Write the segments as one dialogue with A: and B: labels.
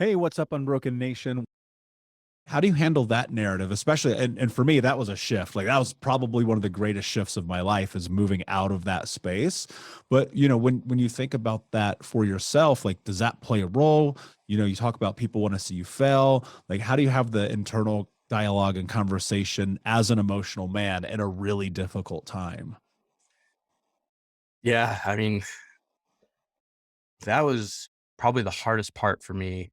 A: Hey, what's up, Unbroken Nation? How do you handle that narrative? Especially, and for me, that was a shift. Like that was probably one of the greatest shifts of my life is moving out of that space. But when you think about that for yourself, like does that play a role? You talk about people want to see you fail. Like, how do you have the internal dialogue and conversation as an emotional man in a really difficult time?
B: Yeah, I mean, that was probably the hardest part for me.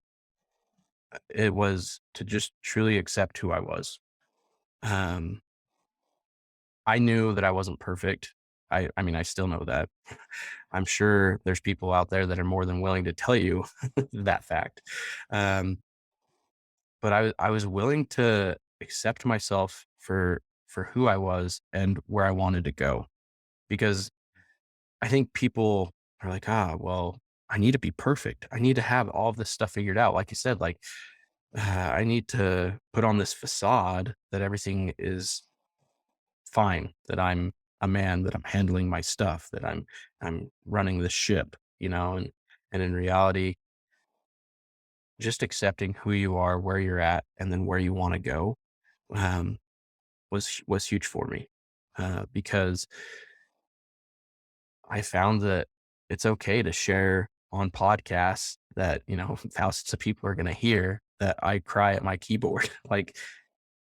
B: It was to just truly accept who I was. Um, I knew that I wasn't perfect. I mean, I still know that. I'm sure there's people out there that are more than willing to tell you that fact. Um, but I was willing to accept myself for who I was and where I wanted to go because I think people are like, well, I need to be perfect. I need to have all of this stuff figured out. Like you said, like I need to put on this facade that everything is fine, that I'm a man, that I'm handling my stuff, that I'm running the ship, and in reality, just accepting who you are, where you're at, and then where you want to go, um, was huge for me because I found that it's okay to share on podcasts that, thousands of people are going to hear that I cry at my keyboard. Like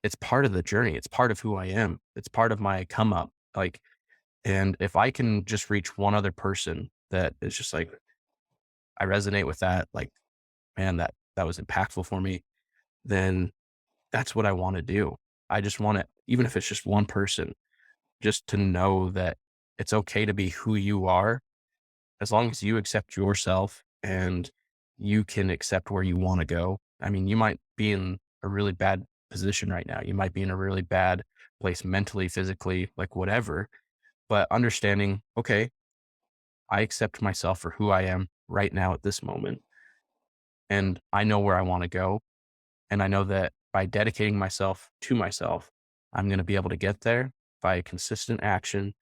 B: it's part of the journey. It's part of who I am. It's part of my come up. Like, and if I can just reach one other person that is just like, I resonate with that, like, man, that was impactful for me, then that's what I want to do. I just want to, even if it's just one person, just to know that it's okay to be who you are as long as you accept yourself and you can accept where you want to go. I mean, you might be in a really bad position right now. You might be in a really bad place mentally, physically, like whatever, but understanding, okay, I accept myself for who I am right now at this moment. And I know where I want to go. And I know that by dedicating myself to myself, I'm going to be able to get there by consistent action.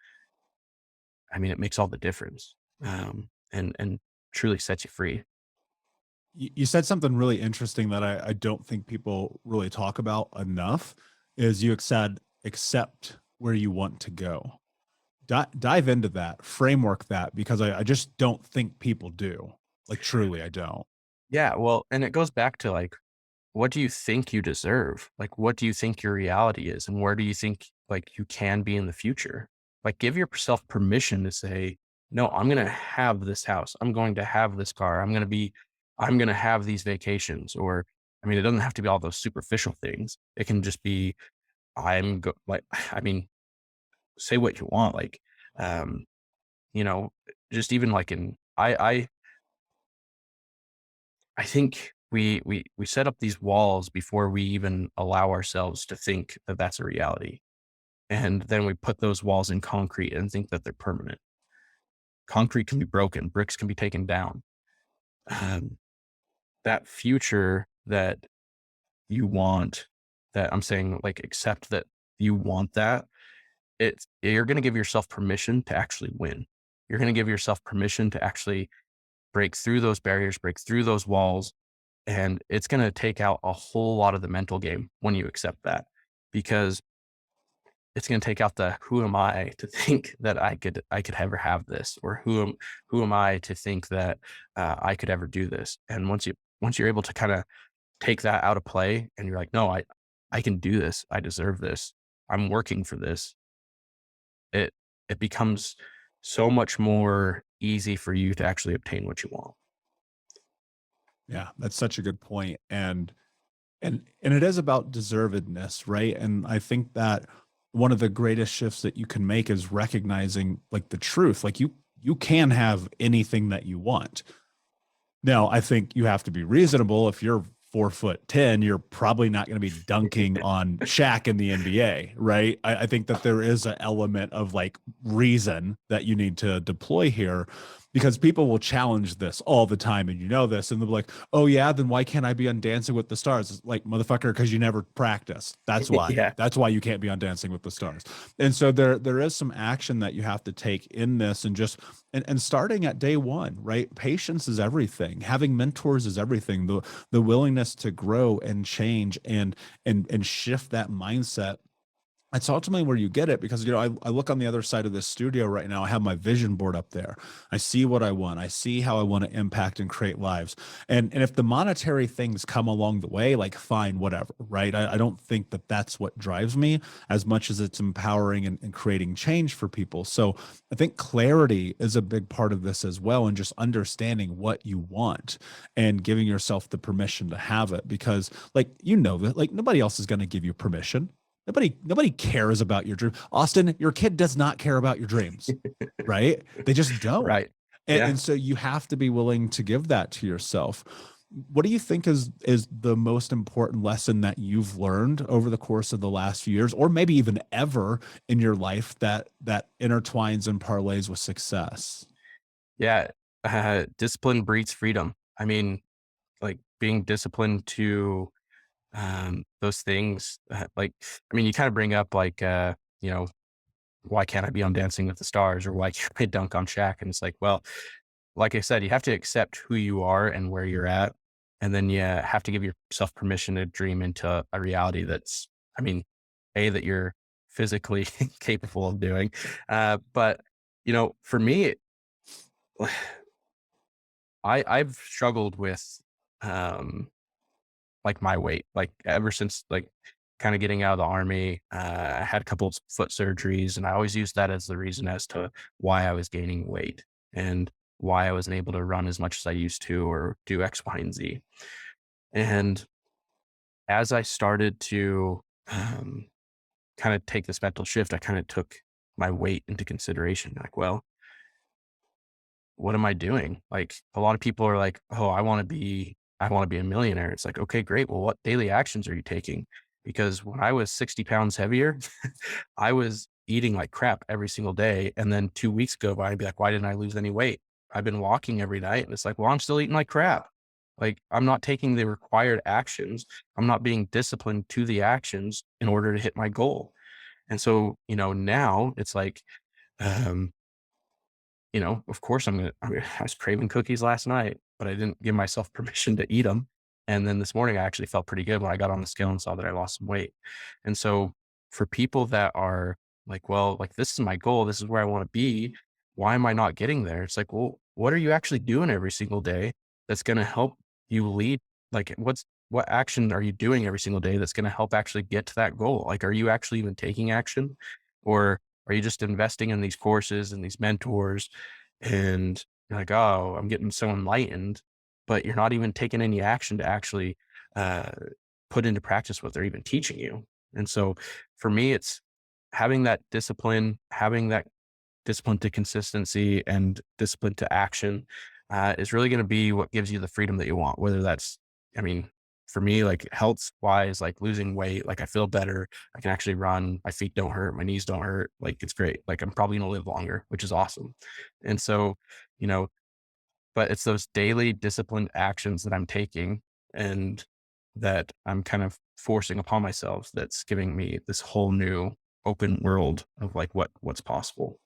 B: I mean, it makes all the difference, and truly sets you free.
A: You said something really interesting that I don't think people really talk about enough is you said accept where you want to go. Dive into that, framework that, because I just don't think people do. Like truly, I don't.
B: Yeah, well, and it goes back to like, what do you think you deserve? Like, what do you think your reality is, and where do you think like you can be in the future? Like, give yourself permission to say, no, I'm gonna have this house. I'm going to have this car. I'm gonna have these vacations. Or, I mean, it doesn't have to be all those superficial things. It can just be, like, I mean, say what you want. Like, um, you know, just even like I think we set up these walls before we even allow ourselves to think that that's a reality, and then we put those walls in concrete and think that they're permanent. Concrete can be broken, bricks can be taken down. Um, that future that you want, that I'm saying, like, accept that you want that. You're going to give yourself permission to actually win. You're going to give yourself permission to actually break through those barriers, break through those walls, and it's going to take out a whole lot of the mental game when you accept that, because it's going to take out the who am I to think that I could ever have this, or who am I to think that I could ever do this. And once you're able to kind of take that out of play, and you're like, no, I can do this. I deserve this. I'm working for this. It it becomes so much more easy for you to actually obtain what you want.
A: Yeah, that's such a good point. And it is about deservedness, right? And I think that one of the greatest shifts that you can make is recognizing like the truth. Like you can have anything that you want. Now, I think you have to be reasonable. If you're 4'10", you're probably not going to be dunking on Shaq in the NBA, right? I think that there is an element of like reason that you need to deploy here. because people will challenge this all the time, and you know this, and they'll be like, "Oh yeah, then why can't I be on Dancing with the Stars?" It's like, motherfucker, because you never practice. That's why.
B: Yeah.
A: That's why you can't be on Dancing with the Stars. And so there is some action that you have to take in this, and just and starting at day one, right? Patience is everything. Having mentors is everything. The willingness to grow and change and shift that mindset, it's ultimately where you get it. Because I look on the other side of this studio right now. I have my vision board up there. I see what I want. I see how I want to impact and create lives. And if the monetary things come along the way, like, fine, whatever, right? I don't think that that's what drives me as much as it's empowering and creating change for people. So I think clarity is a big part of this as well, and just understanding what you want and giving yourself the permission to have it. Because, like, that, like, nobody else is going to give you permission. Nobody cares about your dream. Austin, your kid does not care about your dreams, right? They just don't.
B: Right.
A: And,
B: Yeah.
A: and so you have to be willing to give that to yourself. What do you think is the most important lesson that you've learned over the course of the last few years, or maybe even ever in your life, that intertwines and parlays with success?
B: Yeah. Discipline breeds freedom. I mean, like being disciplined to those things, like, I mean, you kind of bring up like, you know, why can't I be on Dancing with the Stars, or why can't I dunk on Shaq? And it's like, well, like I said, you have to accept who you are and where you're at. And then you have to give yourself permission to dream into a reality that's, I mean, that you're physically capable of doing. But, for me, I've struggled with, um, like my weight, like ever since like kind of getting out of the army. I had a couple of foot surgeries, and I always used that as the reason as to why I was gaining weight and why I wasn't able to run as much as I used to or do X, Y, and Z. And as I started to kind of take this mental shift, I kind of took my weight into consideration. Like, well, what am I doing? Like, a lot of people are like, "Oh, I want to be a millionaire." It's like, "Okay, great. Well, what daily actions are you taking?" Because when I was 60 pounds heavier, I was eating like crap every single day. And then 2 weeks go by and be like, "Why didn't I lose any weight?" I've been walking every night. And it's like, well, I'm still eating like crap. Like, I'm not taking the required actions. I'm not being disciplined to the actions in order to hit my goal. And so, now it's like, um, of course I was craving cookies last night, but I didn't give myself permission to eat them. And then this morning I actually felt pretty good when I got on the scale and saw that I lost some weight. And so for people that are like, well, like, this is my goal, this is where I want to be, why am I not getting there? It's like, well, what are you actually doing every single day that's going to help you lead? Like, what action are you doing every single day that's going to help actually get to that goal? Like, are you actually even taking action, or are you just investing in these courses and these mentors, and you're like, "Oh, I'm getting so enlightened," but you're not even taking any action to actually, uh, put into practice what they're even teaching you. And so for me, it's having that discipline to consistency and discipline to action, is really going to be what gives you the freedom that you want. Whether that's, I mean, for me, like health wise, like losing weight, like I feel better. I can actually run. My feet don't hurt. My knees don't hurt. Like, it's great. Like, I'm probably going to live longer, which is awesome. And so, you know, but it's those daily disciplined actions that I'm taking and that I'm kind of forcing upon myself that's giving me this whole new open world of like what's possible.